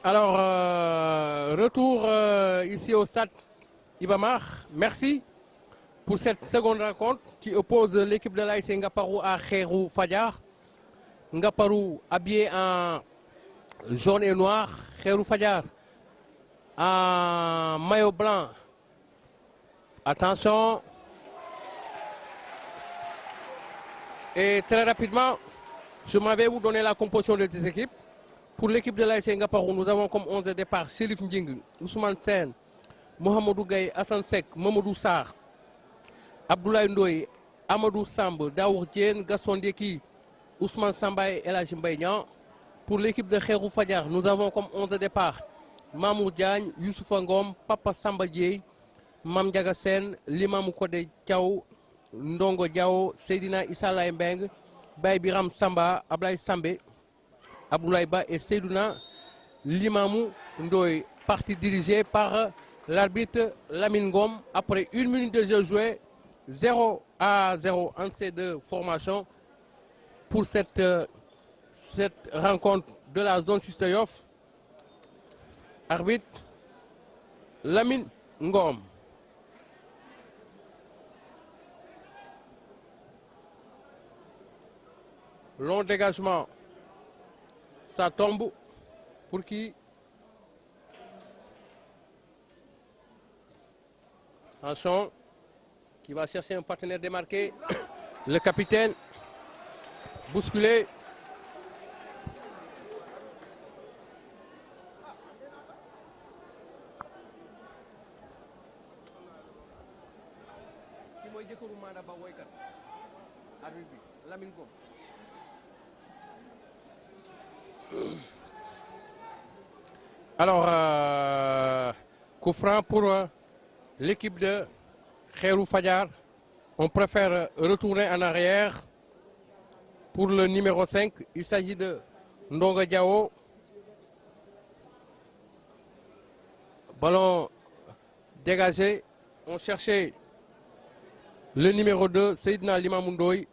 Alors, retour ici au stade Iba Mar. Merci pour cette seconde rencontre qui oppose l'équipe de l'ASC Ngaparou à Khairou Fadiar. Ngaparou habillé en jaune et noir, Khairou Fadiar en maillot blanc. Attention. Et très rapidement, je m'en vais vous donner la composition de ces équipes. Pour l'équipe de l'ASC Ngaparou, nous avons comme 11 de départ Chérif Ndjing, Ousmane Sen, Mohamedou Gaye, Hassan Sek, Mamadou Sarr, Abdoulaye Ndoye, Amadou Samb, Daour Diène, Gaston Deki, Ousmane Samba et El Hadji Mbaye Niang. Pour l'équipe de Khairou Fadiar, nous avons comme 11 de départ Mamour Diagne, Youssouf Ngom, Papa Samba Dieye, Mam Diaga Sen, Limamou Kodé Thiaw, Ndongo Diao, Seydina Issa Laye Mbeng, Baye Biram Samba, Ablaye Sambé, Abdoulaye Ba et Seydouna Limamou Ndoye. Partie dirigée par l'arbitre Lamine Ngom. Après 1 minute de jeu joué, 0-0 entre ces deux formations pour cette rencontre de la zone 6 playoff. Arbitre Lamine Ngom. Long dégagement. Ça tombe pour qui? Attention, qui va chercher un partenaire démarqué. Le capitaine, bousculé. Alors, coup franc pour l'équipe de Khairou Fadiar. On préfère retourner en arrière pour le numéro 5. Il s'agit de Ndonga Diao. Ballon dégagé. On cherchait le numéro 2, Seydina Limamou Ndoye.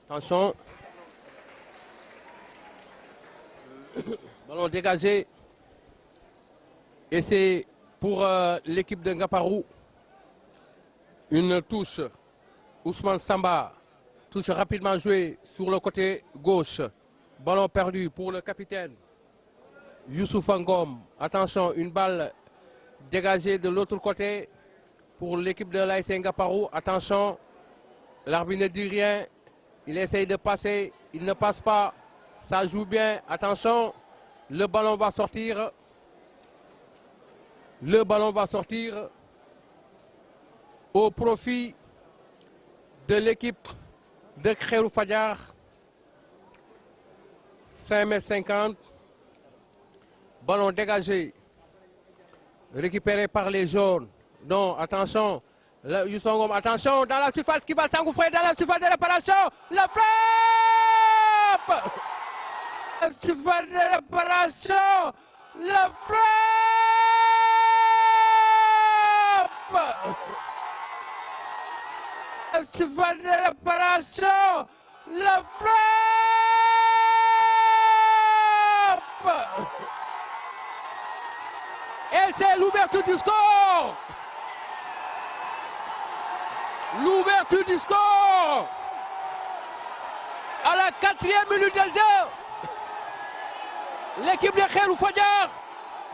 Attention. Ballon dégagé. Et c'est pour l'équipe de Ngaparou. Une touche. Ousmane Samba. Touche rapidement jouée sur le côté gauche. Ballon perdu pour le capitaine. Youssouf Ngom. Attention, une balle dégagée de l'autre côté pour l'équipe de l'ASC Ngaparou. Attention, l'arbitre ne dit rien. Il essaye de passer, il ne passe pas. Ça joue bien. Attention, le ballon va sortir. Le ballon va sortir au profit de l'équipe de Khairou Fadiar. 5,50 m. Ballon dégagé. Récupéré par les jaunes. Non, attention. Youssouf Ngom, attention, dans la surface qui va s'engouffrer dans la surface de réparation. La frappe! La surface de réparation. La frappe! La surface de réparation. La frappe! Et c'est l'ouverture du score! L'ouverture du score à la 4e minute de jeu. L'équipe de Khairou Fadiar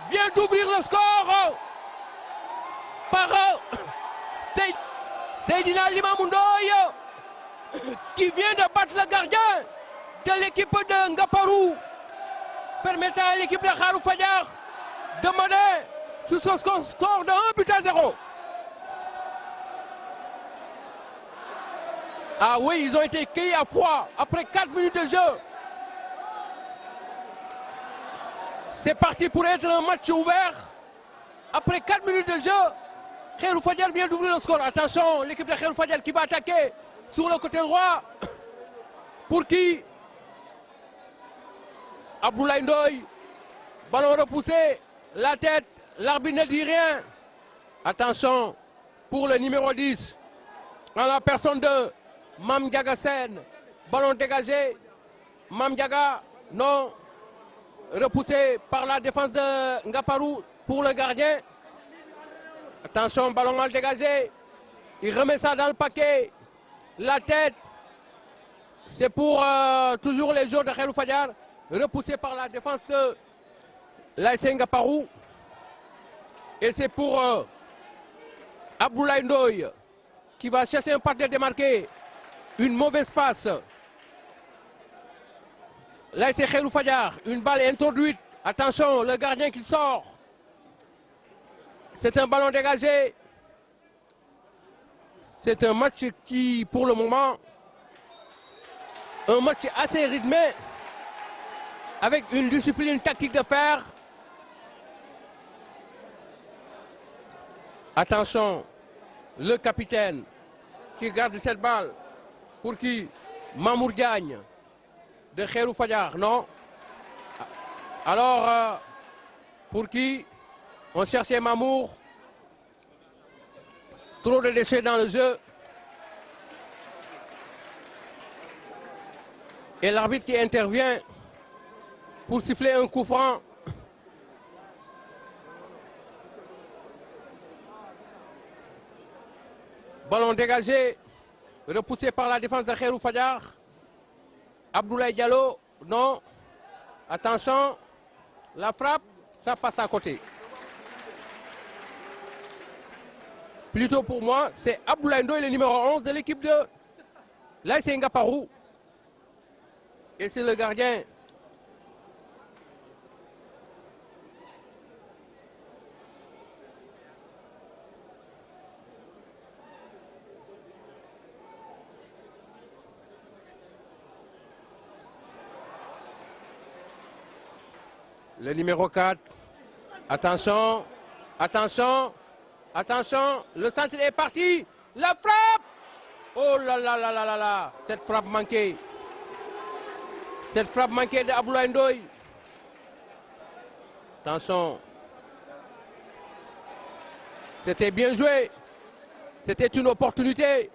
vient d'ouvrir le score par Seydina Limamou Ndoye qui vient de battre le gardien de l'équipe de Ngaparou, permettant à l'équipe de Khairou Fadiar de mener sur ce score de 1-0. Ah oui, ils ont été cueillis à froid après 4 minutes de jeu. C'est parti pour être un match ouvert. Après 4 minutes de jeu, Khairou Fadiar vient d'ouvrir le score. Attention, l'équipe de Khairou Fadiar qui va attaquer sur le côté droit. Pour qui? Abdoulaye Ndoye. Ballon repoussé, la tête, l'arbitre ne dit rien. Attention pour le numéro 10. En la personne de Mam Diaga Sen. Ballon dégagé. Mam Diaga, non. Repoussé par la défense de Ngaparou pour le gardien. Attention, ballon mal dégagé. Il remet ça dans le paquet. La tête. C'est pour toujours les joueurs de Khairou Fadiar. Repoussé par la défense de l'AS Ngaparou. Et c'est pour Abdoulaye Ndoye qui va chercher un partenaire démarqué. Une mauvaise passe. L'AS Khairou Fadiar. Une balle introduite. Attention, le gardien qui sort. C'est un ballon dégagé. C'est un match qui, pour le moment, un match assez rythmé, avec une discipline tactique de fer. Attention, le capitaine qui garde cette balle. Pour qui? Mamour Diagne de Khairou Fadiar, non? Alors, pour qui? On cherchait Mamour. Trop de déchets dans le jeu. Et l'arbitre qui intervient pour siffler un coup franc. Ballon dégagé, repoussé par la défense de Khairou Fadiar. Abdoulaye Diallo, non. Attention, la frappe, ça passe à côté. Plutôt pour moi, c'est Abdoulaye Ndoye, le numéro 11 de l'équipe de l'AS Ngaparou. Et c'est le gardien. Le numéro 4. Attention, attention, attention. Le centre est parti. La frappe. Oh là là là là là là. Cette frappe manquée. Cette frappe manquée de Abdoulaye Ndoye. Attention. C'était bien joué. C'était une opportunité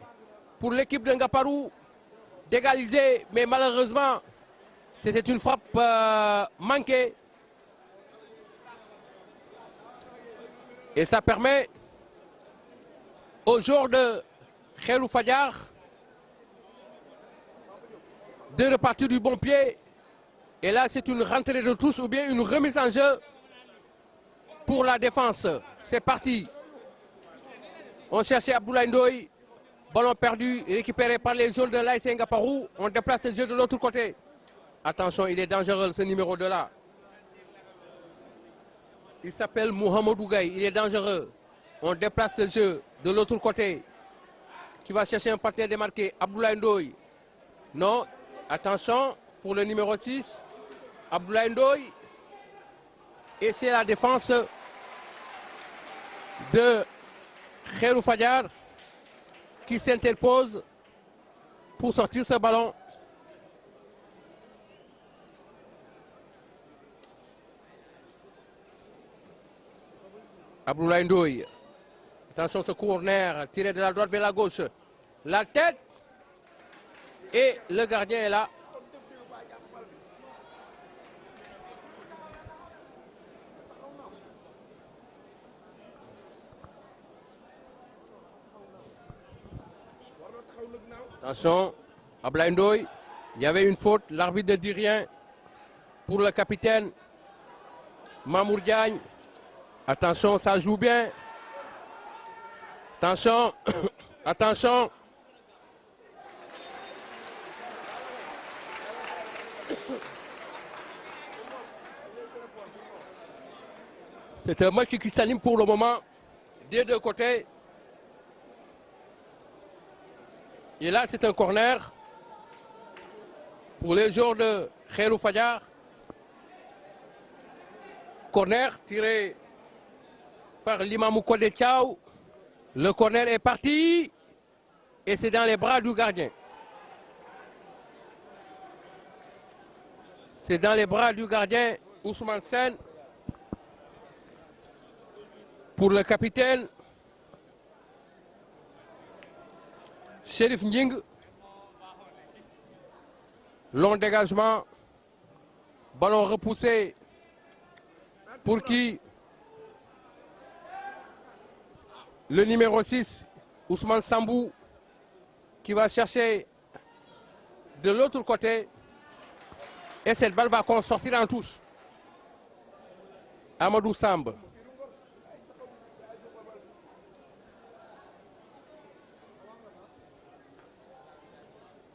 pour l'équipe de Ngaparou d'égaliser. Mais malheureusement, c'était une frappe manquée. Et ça permet aux joueurs de Khairou Fadiar de repartir du bon pied. Et là, c'est une rentrée de touche ou bien une remise en jeu pour la défense. C'est parti. On cherchait Abdoulaye Ndoye. Ballon perdu, récupéré par les joueurs de l'AS Ngaparou. On déplace le jeu de l'autre côté. Attention, il est dangereux ce numéro 2 là. Il s'appelle Mohamedou Gaye, il est dangereux. On déplace le jeu de l'autre côté. Qui va chercher un partenaire démarqué, Abdoulaye Ndoye. Non, attention pour le numéro 6. Abdoulaye Ndoye. Et c'est la défense de Khairou Fadiar qui s'interpose pour sortir ce ballon. Abdoulaye Ndoye. Attention ce corner tiré de la droite vers la gauche. La tête. Et le gardien est là. Attention, Abdoulaye Ndoye. Il y avait une faute. L'arbitre ne dit rien pour le capitaine Mamour Diagne. Attention, ça joue bien. Attention, attention. C'est un match qui s'anime pour le moment des deux côtés. Et là, c'est un corner pour les joueurs de Khairou Fadiar. Corner tiré par l'Imamou Kodé Tchao. Le corner est parti et c'est dans les bras du gardien. C'est dans les bras du gardien Ousmane Sen. Pour le capitaine Chérif Nying. Long dégagement. Ballon repoussé. Pour qui? Le numéro 6, Ousmane Sambou, qui va chercher de l'autre côté. Et cette balle va sortir en touche. Amadou Samb.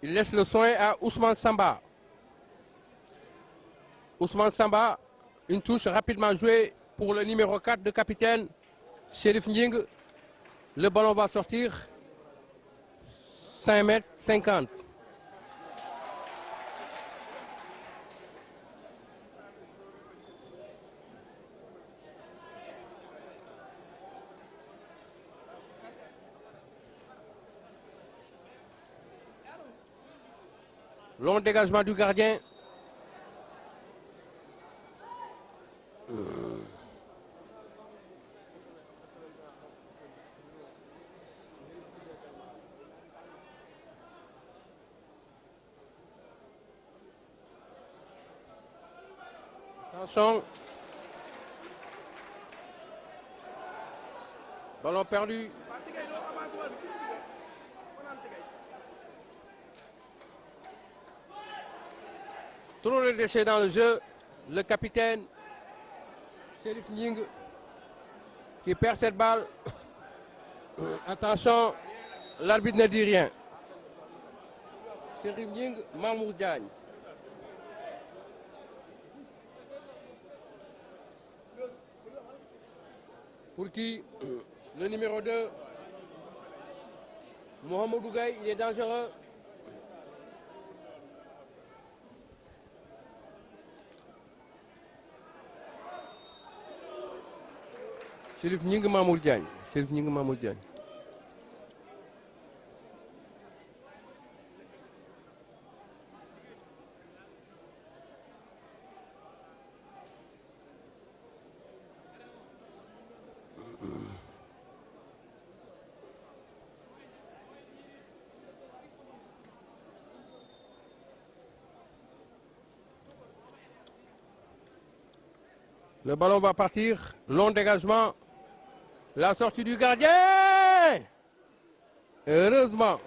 Il laisse le soin à Ousmane Samba. Ousmane Samba, une touche rapidement jouée pour le numéro 4 de capitaine, Chérif Nying. Le ballon va sortir 5,50 m. Long dégagement du gardien. Attention. Ballon perdu. Trop de déchets dans le jeu. Le capitaine Chérif Nying qui perd cette balle. Attention, l'arbitre ne dit rien. Chérif Nying, Mamour Diagne. Pour qui? Le numéro 2, Mohamedou Gaye, il est dangereux. Chérif Nying, Mamour Diagne. Chérif Nying, Mamour Diagne. Le ballon va partir. Long dégagement. La sortie du gardien. Heureusement.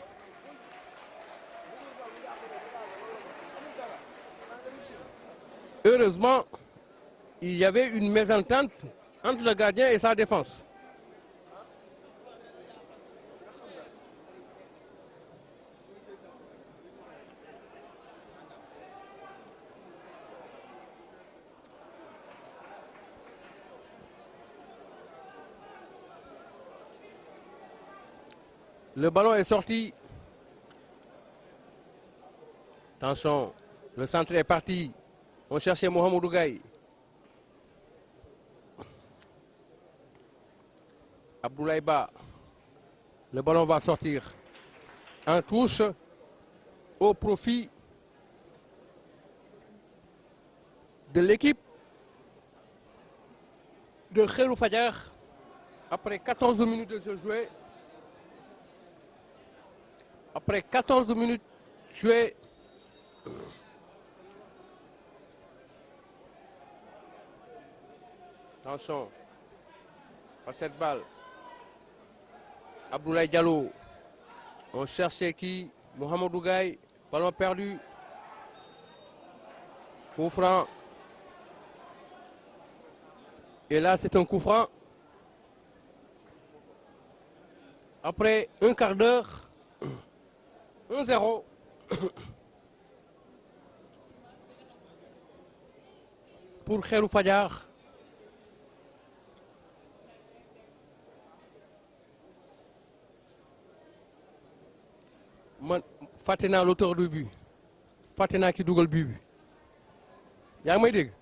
Heureusement, il y avait une mésentente entre le gardien et sa défense. Le ballon est sorti. Attention, le centre est parti. On cherchait Mohamedou Gaye. Abdoulaye Ba. Le ballon va sortir. En touche au profit de l'équipe de Khairou Fadiar. Après 14 minutes de jeu joué. Après 14 minutes jouées, attention à cette balle. Abdoulaye Diallo. On cherchait qui? Mohamedou Gaye. Ballon perdu. Coup franc. Et là, c'est un coup franc. Après un quart d'heure, 1-0. Pour Khairou Fadiar. fàtte naa l'auteur du but fàtte naa ki dugal but bi yaa ngi may dégg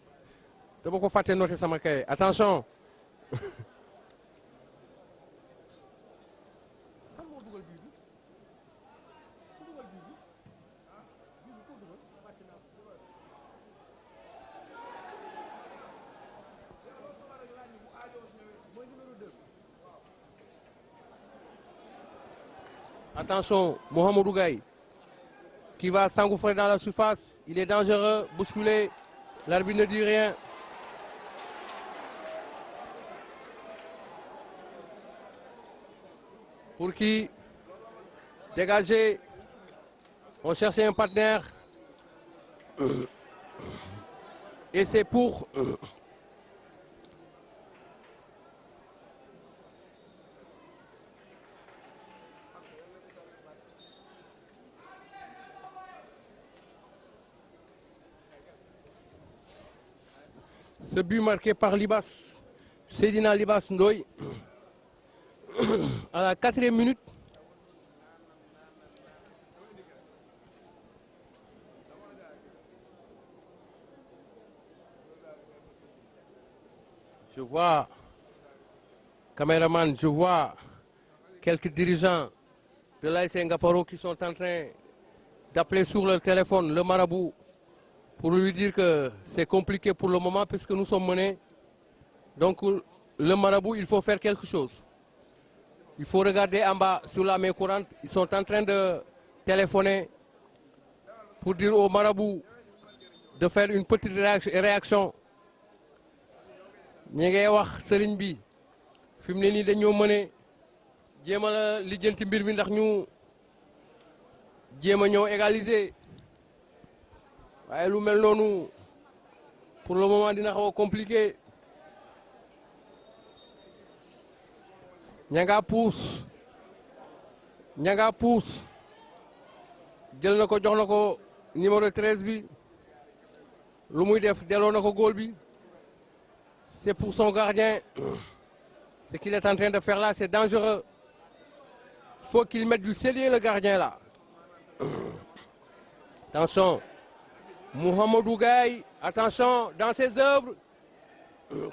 dama ko fàtte noté sama kay attention attention Mohamedou Gaye qui va s'engouffrer dans la surface. Il est dangereux, bousculé. L'arbitre ne dit rien. Pour qui dégager. On cherchait un partenaire. Et c'est pour... Ce but marqué par Libas, Seydina Libas Ndoye, à la 4e minute. Je vois, caméraman, je vois quelques dirigeants de l'AS Ngaparo qui sont en train d'appeler sur leur téléphone le marabout pour lui dire que c'est compliqué pour le moment puisque nous sommes menés. Donc le marabout, il faut faire quelque chose. Il faut regarder en bas sur la main courante. Ils sont en train de téléphoner pour dire au marabout de faire une petite réaction. ñi ngay wax sëriñ bi fi mu ne nii dañoo mëne jéem a lijjanti mbir mi ndax ñu jéem a ñëw égaliser waaye lu mel noonu pour le moment dina xaw a compliqué ña ngaa puus jël na ko jox na ko numéro 13 bi lu muy def delloo na ko góol bi. C'est pour son gardien. Ce qu'il est en train de faire là, c'est dangereux. Il faut qu'il mette du sérieux, le gardien, là. Attention. Mohamedou Gaye. Attention, dans ses œuvres.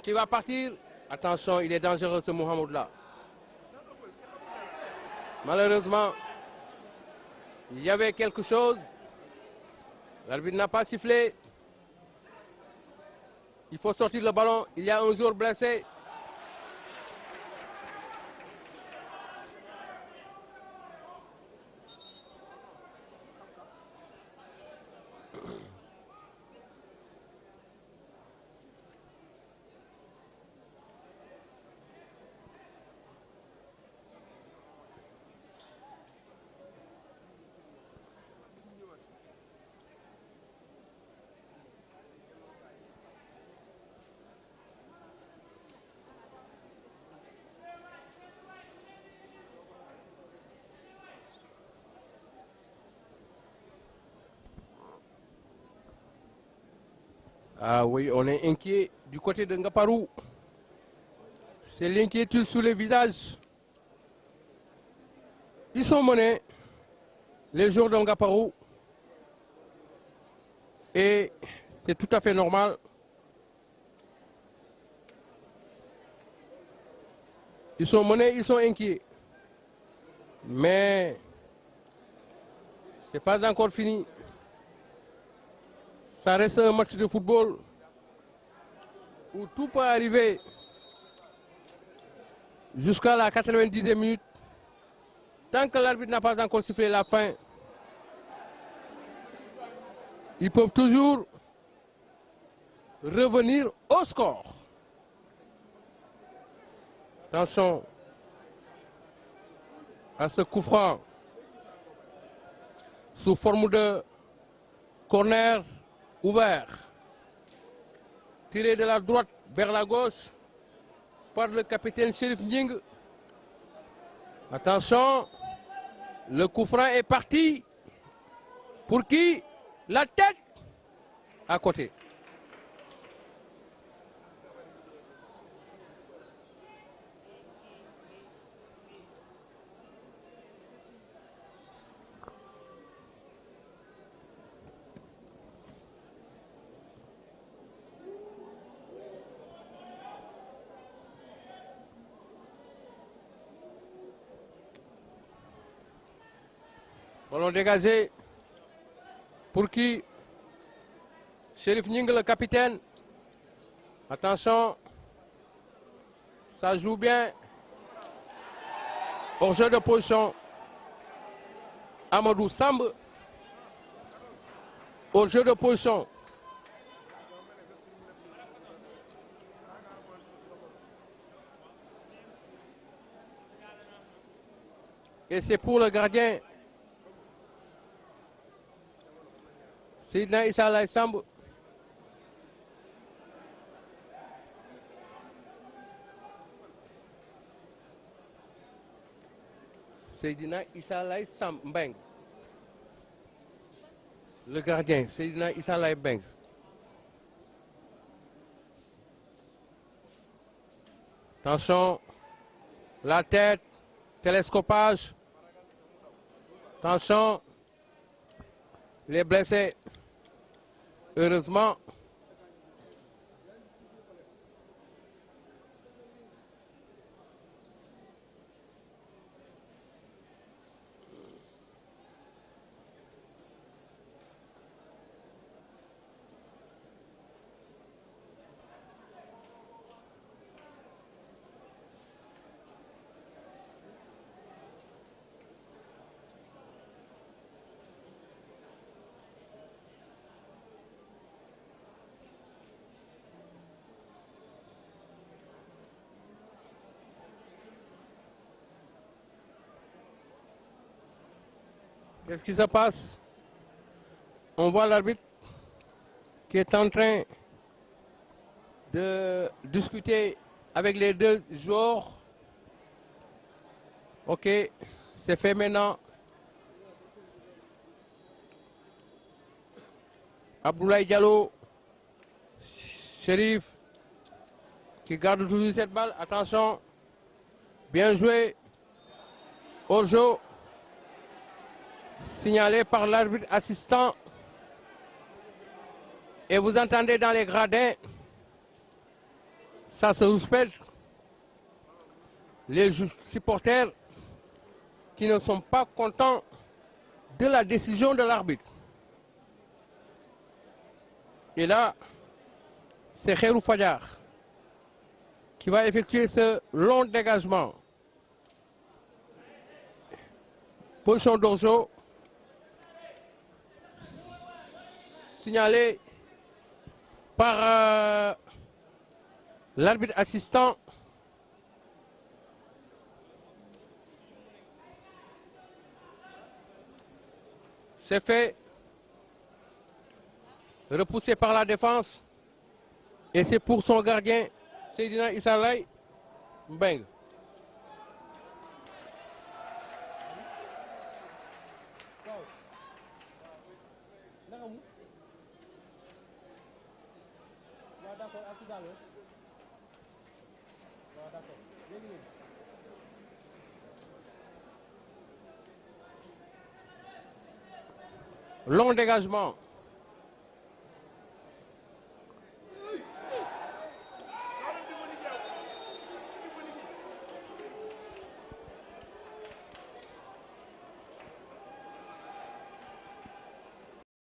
Qui va partir. Attention, il est dangereux, ce Mohamedou-là. Malheureusement, il y avait quelque chose. L'arbitre n'a pas sifflé. Il faut sortir le ballon. Il y a un joueur blessé. Ah oui, on est inquiet du côté de Ngaparou. C'est l'inquiétude sur les visages. Ils sont menés, les joueurs de Ngaparou. Et c'est tout à fait normal. Ils sont menés, ils sont inquiets. Mais ce n'est pas encore fini. Ça reste un match de football où tout peut arriver jusqu'à la 90e minute. Tant que l'arbitre n'a pas encore sifflé la fin, ils peuvent toujours revenir au score. Attention à ce coup franc sous forme de corner ouvert, tiré de la droite vers la gauche par le capitaine Chérif Nying. Attention, le coup franc est parti. Pour qui? La tête à côté. Ballon dégagé. Pour qui? Chérif Ning, le capitaine. Attention. Ça joue bien. Hors jeu de position. Amadou Samb. Hors jeu de position. Et c'est pour le gardien. Seydina Issa Laye Samb. Seydina Issa Laye Samb Mbeng. Le gardien, Seydina Issa Laye Mbeng. Attention. La tête. Télescopage. Attention. Les blessés. Heureusement. Qu'est-ce qui se passe? On voit l'arbitre qui est en train de discuter avec les deux joueurs. Ok, c'est fait maintenant. Abdoulaye Diallo, Chérif, qui garde toujours cette balle. Attention, bien joué. Hors-jeu, signalé par l'arbitre assistant. Et vous entendez dans les gradins, ça se respecte. Les supporters qui ne sont pas contents de la décision de l'arbitre. Et là, c'est Khairou Fadjar qui va effectuer ce long dégagement. Position d'Orjo. Signalé par l'arbitre assistant. C'est fait. Repoussé par la défense. Et c'est pour son gardien, Seydina Issa Laye Mbeng. Long dégagement.